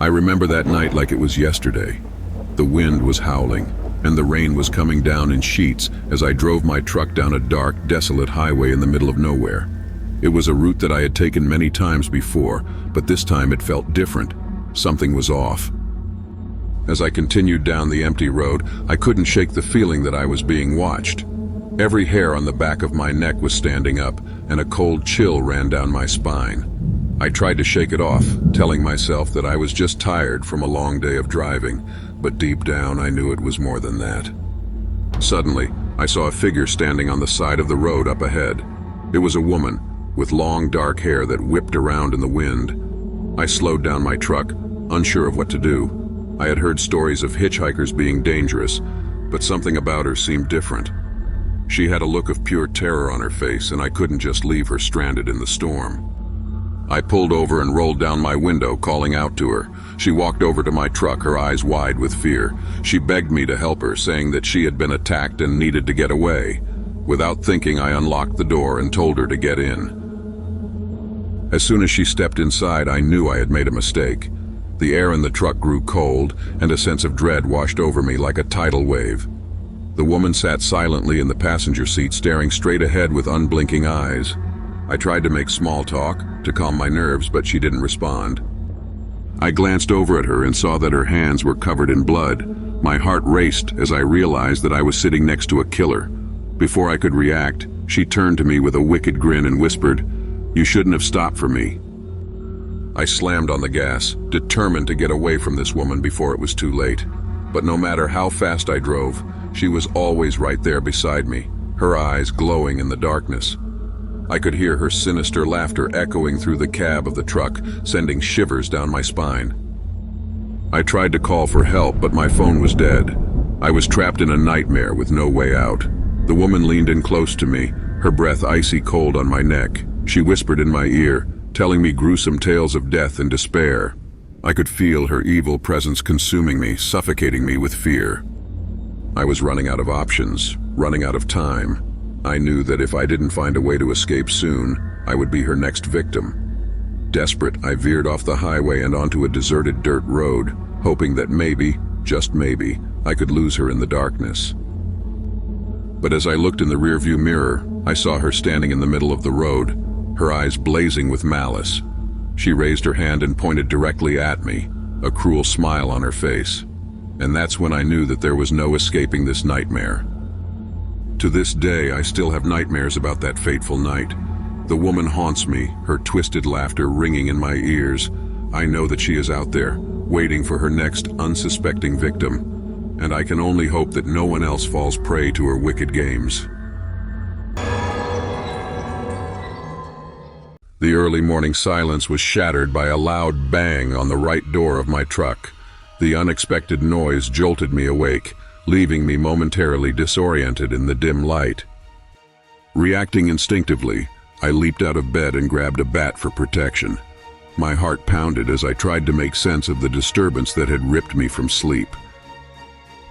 remember that night like it was yesterday. The wind was howling, and the rain was coming down in sheets as I drove my truck down a dark, desolate highway in the middle of nowhere. It was a route that I had taken many times before, but this time it felt different. Something was off. As I continued down the empty road, I couldn't shake the feeling that I was being watched. Every hair on the back of my neck was standing up, and a cold chill ran down my spine. I tried to shake it off, telling myself that I was just tired from a long day of driving, but deep down I knew it was more than that. Suddenly, I saw a figure standing on the side of the road up ahead. It was a woman, with long dark hair that whipped around in the wind. I slowed down my truck, unsure of what to do. I had heard stories of hitchhikers being dangerous, but something about her seemed different. She had a look of pure terror on her face, and I couldn't just leave her stranded in the storm. I pulled over and rolled down my window, calling out to her. She walked over to my truck, her eyes wide with fear. She begged me to help her, saying that she had been attacked and needed to get away. Without thinking, I unlocked the door and told her to get in. As soon as she stepped inside, I knew I had made a mistake. The air in the truck grew cold, and a sense of dread washed over me like a tidal wave. The woman sat silently in the passenger seat, staring straight ahead with unblinking eyes. I tried to make small talk, to calm my nerves, but she didn't respond. I glanced over at her and saw that her hands were covered in blood. My heart raced as I realized that I was sitting next to a killer. Before I could react, she turned to me with a wicked grin and whispered, "You shouldn't have stopped for me." I slammed on the gas, determined to get away from this woman before it was too late. But no matter how fast I drove, she was always right there beside me, her eyes glowing in the darkness. I could hear her sinister laughter echoing through the cab of the truck, sending shivers down my spine. I tried to call for help, but my phone was dead. I was trapped in a nightmare with no way out. The woman leaned in close to me, her breath icy cold on my neck. She whispered in my ear, telling me gruesome tales of death and despair. I could feel her evil presence consuming me, suffocating me with fear. I was running out of options, running out of time. I knew that if I didn't find a way to escape soon, I would be her next victim. Desperate, I veered off the highway and onto a deserted dirt road, hoping that maybe, just maybe, I could lose her in the darkness. But as I looked in the rearview mirror, I saw her standing in the middle of the road, her eyes blazing with malice. She raised her hand and pointed directly at me, a cruel smile on her face. And that's when I knew that there was no escaping this nightmare. To this day, I still have nightmares about that fateful night. The woman haunts me, her twisted laughter ringing in my ears. I know that she is out there, waiting for her next unsuspecting victim, and I can only hope that no one else falls prey to her wicked games. The early morning silence was shattered by a loud bang on the right door of my truck. The unexpected noise jolted me awake, leaving me momentarily disoriented in the dim light. Reacting instinctively, I leaped out of bed and grabbed a bat for protection. My heart pounded as I tried to make sense of the disturbance that had ripped me from sleep.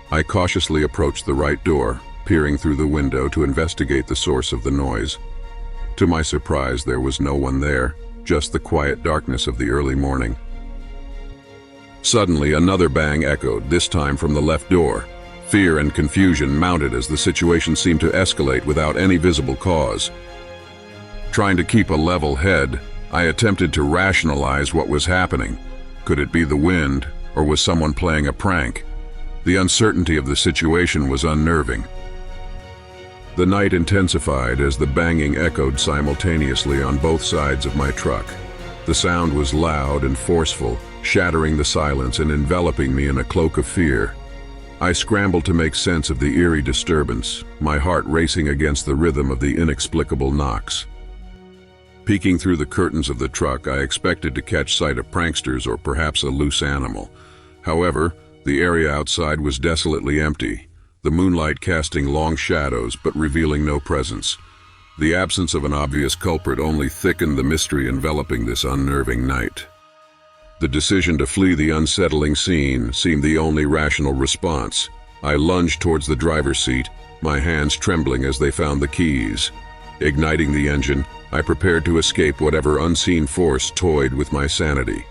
I cautiously approached the right door, peering through the window to investigate the source of the noise. To my surprise, there was no one there, just the quiet darkness of the early morning. Suddenly, another bang echoed, this time from the left door. Fear and confusion mounted as the situation seemed to escalate without any visible cause. Trying to keep a level head, I attempted to rationalize what was happening. Could it be the wind, or was someone playing a prank? The uncertainty of the situation was unnerving. The night intensified as the banging echoed simultaneously on both sides of my truck. The sound was loud and forceful, shattering the silence and enveloping me in a cloak of fear. I scrambled to make sense of the eerie disturbance, my heart racing against the rhythm of the inexplicable knocks. Peeking through the curtains of the truck, I expected to catch sight of pranksters or perhaps a loose animal. However, the area outside was desolately empty, the moonlight casting long shadows but revealing no presence. The absence of an obvious culprit only thickened the mystery enveloping this unnerving night. The decision to flee the unsettling scene seemed the only rational response. I lunged towards the driver's seat, my hands trembling as they found the keys. Igniting the engine, I prepared to escape whatever unseen force toyed with my sanity.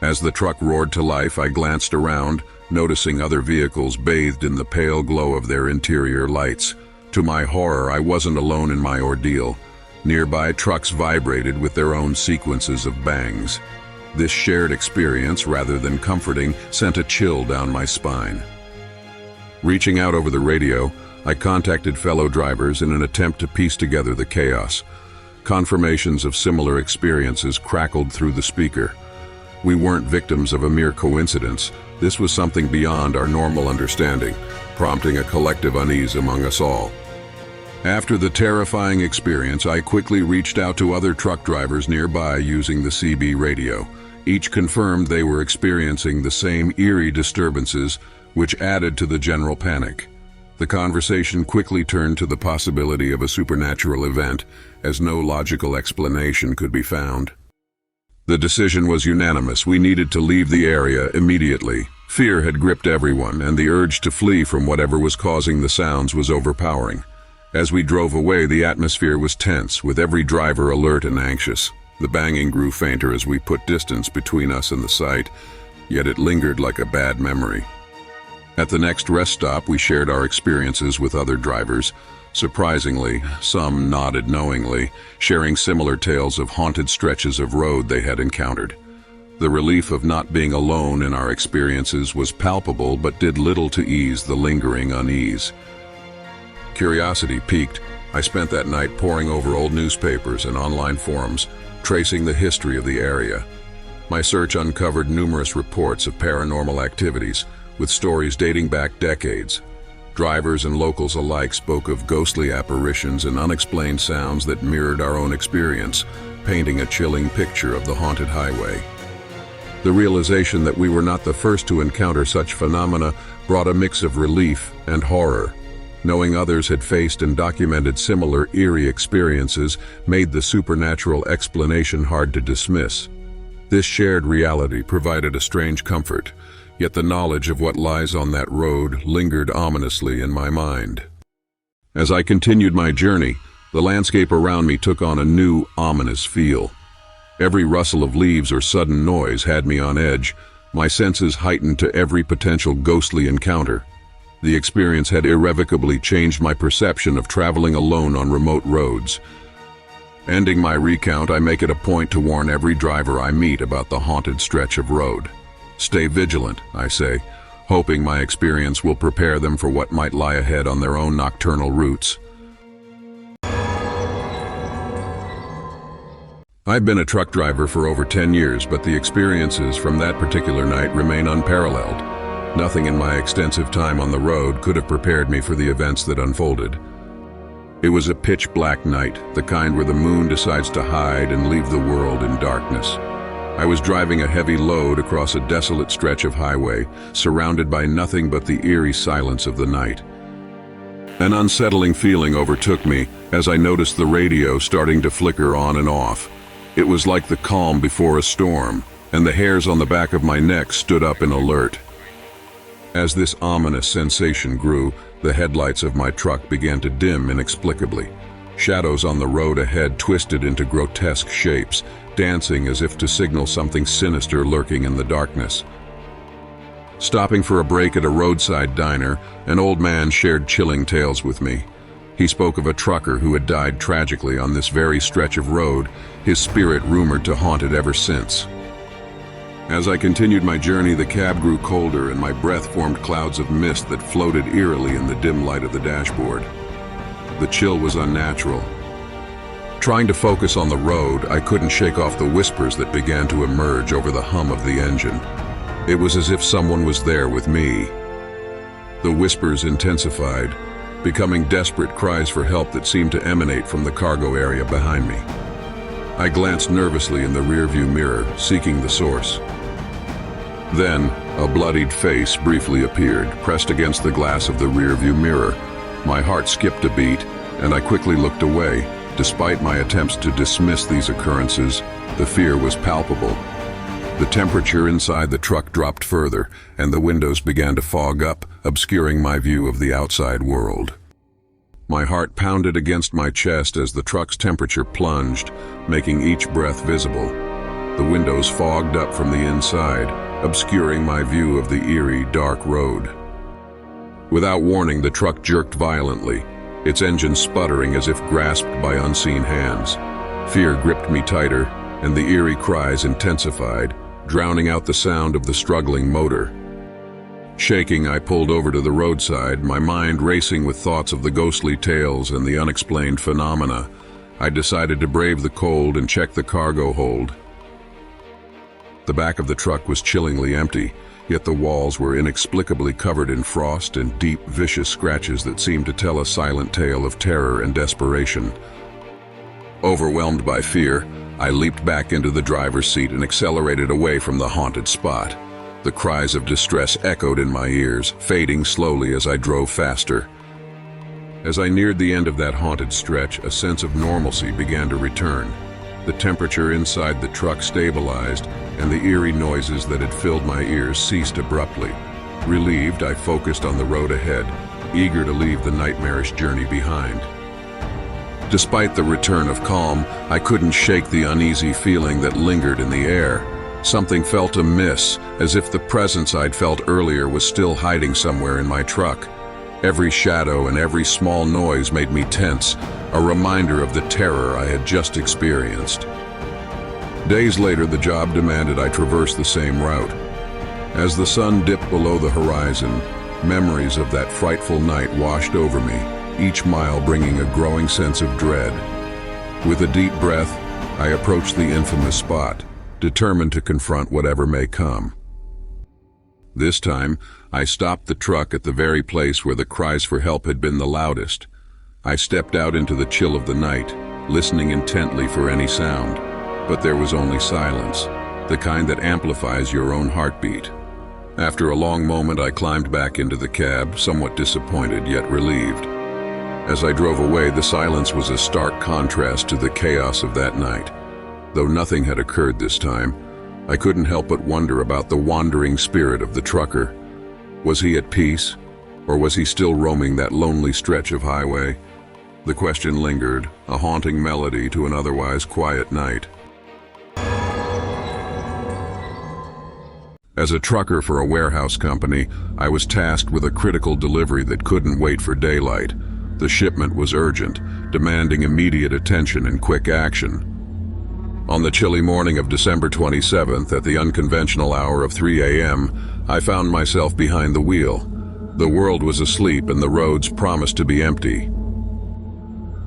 As the truck roared to life, I glanced around, noticing other vehicles bathed in the pale glow of their interior lights. To my horror, I wasn't alone in my ordeal. Nearby trucks vibrated with their own sequences of bangs. This shared experience, rather than comforting, sent a chill down my spine. Reaching out over the radio, I contacted fellow drivers in an attempt to piece together the chaos. Confirmations of similar experiences crackled through the speaker. We weren't victims of a mere coincidence. This was something beyond our normal understanding, prompting a collective unease among us all. After the terrifying experience, I quickly reached out to other truck drivers nearby using the CB radio. Each confirmed they were experiencing the same eerie disturbances, which added to the general panic. The conversation quickly turned to the possibility of a supernatural event, as no logical explanation could be found. The decision was unanimous. We needed to leave the area immediately. Fear had gripped everyone, and the urge to flee from whatever was causing the sounds was overpowering. As we drove away, the atmosphere was tense, with every driver alert and anxious. The banging grew fainter as we put distance between us and the site, yet it lingered like a bad memory. At the next rest stop, we shared our experiences with other drivers. Surprisingly, some nodded knowingly, sharing similar tales of haunted stretches of road they had encountered. The relief of not being alone in our experiences was palpable, but did little to ease the lingering unease. Curiosity piqued. I spent that night poring over old newspapers and online forums, tracing the history of the area. My search uncovered numerous reports of paranormal activities, with stories dating back decades. Drivers and locals alike spoke of ghostly apparitions and unexplained sounds that mirrored our own experience, painting a chilling picture of the haunted highway. The realization that we were not the first to encounter such phenomena brought a mix of relief and horror. Knowing others had faced and documented similar eerie experiences made the supernatural explanation hard to dismiss. This shared reality provided a strange comfort, yet the knowledge of what lies on that road lingered ominously in my mind. As I continued my journey, the landscape around me took on a new, ominous feel. Every rustle of leaves or sudden noise had me on edge, my senses heightened to every potential ghostly encounter. The experience had irrevocably changed my perception of traveling alone on remote roads. Ending my recount, I make it a point to warn every driver I meet about the haunted stretch of road. Stay vigilant, I say, hoping my experience will prepare them for what might lie ahead on their own nocturnal routes. I've been a truck driver for over 10 years, but the experiences from that particular night remain unparalleled. Nothing in my extensive time on the road could have prepared me for the events that unfolded. It was a pitch-black night, the kind where the moon decides to hide and leave the world in darkness. I was driving a heavy load across a desolate stretch of highway, surrounded by nothing but the eerie silence of the night. An unsettling feeling overtook me as I noticed the radio starting to flicker on and off. It was like the calm before a storm, and the hairs on the back of my neck stood up in alert. As this ominous sensation grew, the headlights of my truck began to dim inexplicably. Shadows on the road ahead twisted into grotesque shapes, dancing as if to signal something sinister lurking in the darkness. Stopping for a break at a roadside diner, an old man shared chilling tales with me. He spoke of a trucker who had died tragically on this very stretch of road, his spirit rumored to haunt it ever since. As I continued my journey, the cab grew colder and my breath formed clouds of mist that floated eerily in the dim light of the dashboard. The chill was unnatural. Trying to focus on the road, I couldn't shake off the whispers that began to emerge over the hum of the engine. It was as if someone was there with me. The whispers intensified, becoming desperate cries for help that seemed to emanate from the cargo area behind me. I glanced nervously in the rearview mirror, seeking the source. Then, a bloodied face briefly appeared, pressed against the glass of the rearview mirror. My heart skipped a beat, and I quickly looked away. Despite my attempts to dismiss these occurrences, the fear was palpable. The temperature inside the truck dropped further, and the windows began to fog up, obscuring my view of the outside world. My heart pounded against my chest as the truck's temperature plunged, making each breath visible. the windows fogged up from the inside, obscuring my view of the eerie, dark road. Without warning, the truck jerked violently, its engine sputtering as if grasped by unseen hands. Fear gripped me tighter, and the eerie cries intensified, drowning out the sound of the struggling motor. Shaking, I pulled over to the roadside, my mind racing with thoughts of the ghostly tales and the unexplained phenomena. I decided to brave the cold and check the cargo hold. The back of the truck was chillingly empty, yet the walls were inexplicably covered in frost and deep, vicious scratches that seemed to tell a silent tale of terror and desperation. Overwhelmed by fear, I leaped back into the driver's seat and accelerated away from the haunted spot. The cries of distress echoed in my ears, fading slowly as I drove faster. As I neared the end of that haunted stretch, a sense of normalcy began to return. The temperature inside the truck stabilized, and the eerie noises that had filled my ears ceased abruptly. Relieved, I focused on the road ahead, eager to leave the nightmarish journey behind. Despite the return of calm, I couldn't shake the uneasy feeling that lingered in the air. Something felt amiss, as if the presence I'd felt earlier was still hiding somewhere in my truck. Every shadow and every small noise made me tense, a reminder of the terror I had just experienced. Days later, the job demanded I traverse the same route. As the sun dipped below the horizon, memories of that frightful night washed over me, each mile bringing a growing sense of dread. With a deep breath, I approached the infamous spot, determined to confront whatever may come. This time, I stopped the truck at the very place where the cries for help had been the loudest. I stepped out into the chill of the night, listening intently for any sound, but there was only silence, the kind that amplifies your own heartbeat. After a long moment, I climbed back into the cab, somewhat disappointed yet relieved. As I drove away, the silence was a stark contrast to the chaos of that night. Though nothing had occurred this time, I couldn't help but wonder about the wandering spirit of the trucker. Was he at peace, or was he still roaming that lonely stretch of highway? The question lingered, a haunting melody to an otherwise quiet night. As a trucker for a warehouse company, I was tasked with a critical delivery that couldn't wait for daylight. The shipment was urgent, demanding immediate attention and quick action. On the chilly morning of December 27th, at the unconventional hour of 3 a.m., I found myself behind the wheel. The world was asleep and the roads promised to be empty.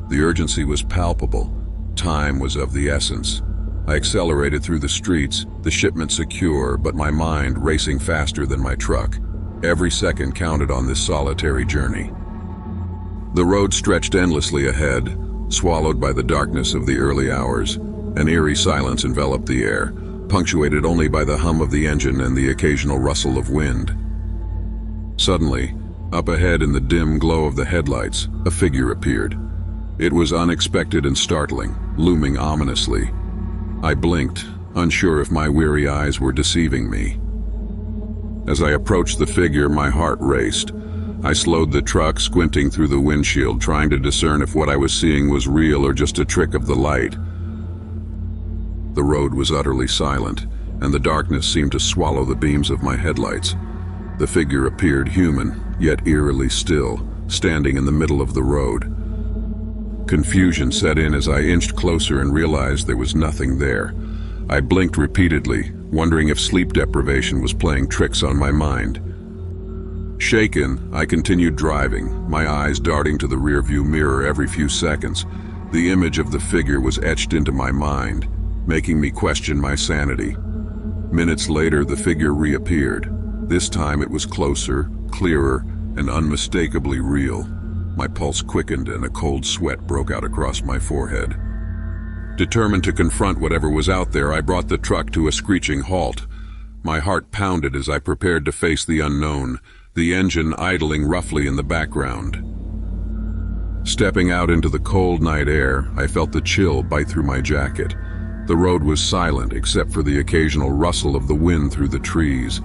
The urgency was palpable. Time was of the essence. I accelerated through the streets, the shipment secure, but my mind racing faster than my truck. Every second counted on this solitary journey. The road stretched endlessly ahead, swallowed by the darkness of the early hours. An eerie silence enveloped the air, punctuated only by the hum of the engine and the occasional rustle of wind. Suddenly, up ahead in the dim glow of the headlights, a figure appeared. It was unexpected and startling, looming ominously. I blinked, unsure if my weary eyes were deceiving me. As I approached the figure, my heart raced. I slowed the truck, squinting through the windshield, trying to discern if what I was seeing was real or just a trick of the light. The road was utterly silent, and the darkness seemed to swallow the beams of my headlights. The figure appeared human, yet eerily still, standing in the middle of the road. Confusion set in as I inched closer and realized there was nothing there. I blinked repeatedly, wondering if sleep deprivation was playing tricks on my mind. Shaken, I continued driving, my eyes darting to the rearview mirror every few seconds. The image of the figure was etched into my mind, making me question my sanity. Minutes later, the figure reappeared. This time it was closer, clearer, and unmistakably real. My pulse quickened and a cold sweat broke out across my forehead. Determined to confront whatever was out there, I brought the truck to a screeching halt. My heart pounded as I prepared to face the unknown, the engine idling roughly in the background. Stepping out into the cold night air, I felt the chill bite through my jacket. The road was silent except for the occasional rustle of the wind through the trees.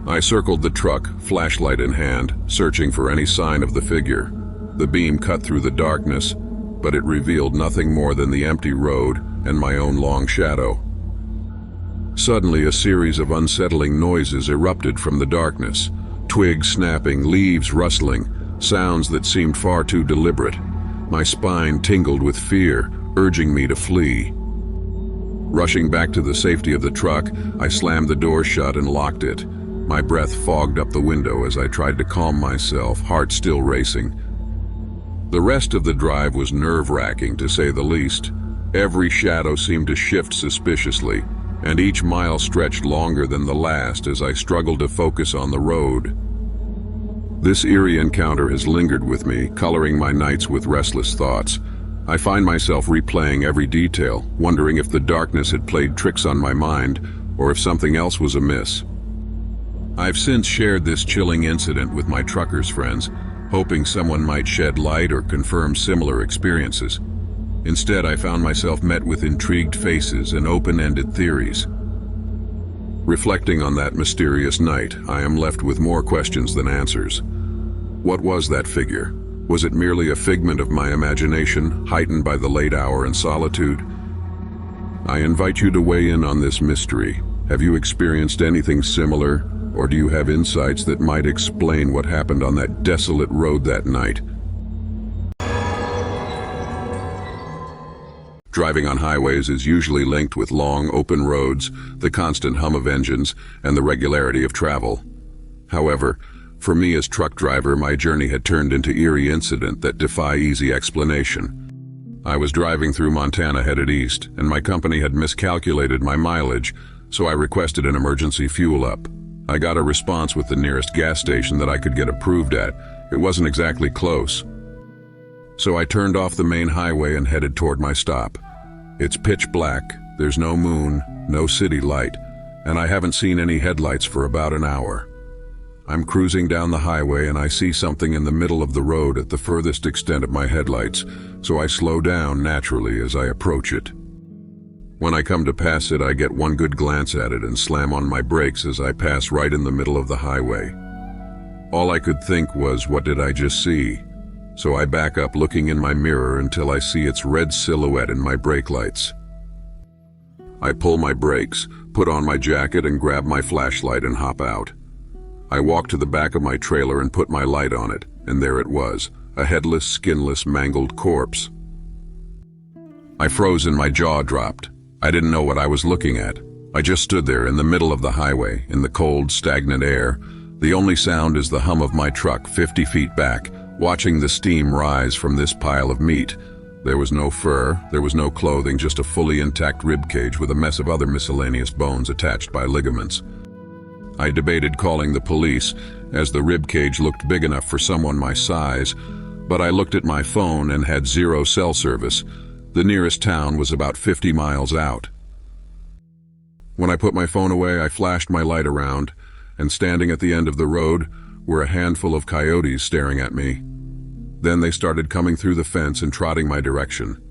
I circled the truck, flashlight in hand, searching for any sign of the figure. The beam cut through the darkness, but it revealed nothing more than the empty road and my own long shadow. Suddenly, a series of unsettling noises erupted from the darkness. Twigs snapping, leaves rustling, sounds that seemed far too deliberate. My spine tingled with fear, urging me to flee. Rushing back to the safety of the truck, I slammed the door shut and locked it. My breath fogged up the window as I tried to calm myself, heart still racing. The rest of the drive was nerve-wracking, to say the least. Every shadow seemed to shift suspiciously, and each mile stretched longer than the last as I struggled to focus on the road. This eerie encounter has lingered with me, coloring my nights with restless thoughts. I find myself replaying every detail, wondering if the darkness had played tricks on my mind, or if something else was amiss. I've since shared this chilling incident with my truckers' friends, hoping someone might shed light or confirm similar experiences. Instead, I found myself met with intrigued faces and open-ended theories. Reflecting on that mysterious night, I am left with more questions than answers. What was that figure? Was it merely a figment of my imagination, heightened by the late hour and solitude? I invite you to weigh in on this mystery. Have you experienced anything similar, or do you have insights that might explain what happened on that desolate road that night? Driving on highways is usually linked with long, open roads, the constant hum of engines, and the regularity of travel. However, for me as truck driver, my journey had turned into eerie incident that defy easy explanation. I was driving through Montana headed east, and my company had miscalculated my mileage, so I requested an emergency fuel up. I got a response with the nearest gas station that I could get approved at. It wasn't exactly close. So I turned off the main highway and headed toward my stop. It's pitch black, there's no moon, no city light, and I haven't seen any headlights for about an hour. I'm cruising down the highway and I see something in the middle of the road at the furthest extent of my headlights, so I slow down naturally as I approach it. When I come to pass it, I get one good glance at it and slam on my brakes as I pass right in the middle of the highway. All I could think was, what did I just see? So I back up, looking in my mirror until I see its red silhouette in my brake lights. I pull my brakes, put on my jacket and grab my flashlight and hop out. I walk to the back of my trailer and put my light on it, and there it was, a headless, skinless, mangled corpse. I froze and my jaw dropped. I didn't know what I was looking at. I just stood there in the middle of the highway, in the cold, stagnant air. The only sound is the hum of my truck 50 feet back, watching the steam rise from this pile of meat. There was no fur, there was no clothing, just a fully intact rib cage with a mess of other miscellaneous bones attached by ligaments. I debated calling the police, as the rib cage looked big enough for someone my size, but I looked at my phone and had zero cell service. The nearest town was about 50 miles out. When I put my phone away, I flashed my light around, and standing at the end of the road were a handful of coyotes staring at me. Then they started coming through the fence and trotting my direction.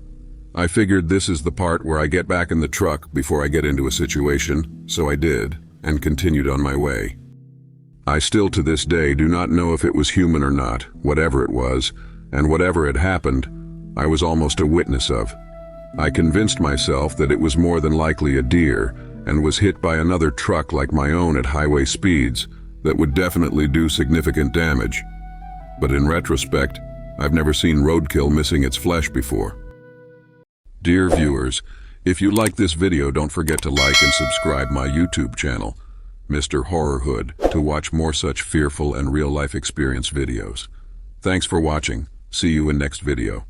I figured this is the part where I get back in the truck before I get into a situation, so I did, and continued on my way. I still to this day do not know if it was human or not, whatever it was, and whatever had happened, I was almost a witness of. I convinced myself that it was more than likely a deer, and was hit by another truck like my own at highway speeds that would definitely do significant damage. But in retrospect, I've never seen roadkill missing its flesh before. Dear viewers, if you like this video, don't forget to like and subscribe my YouTube channel, Mr. Horror Hood, to watch more such fearful and real-life experience videos. Thanks for watching. See you in next video.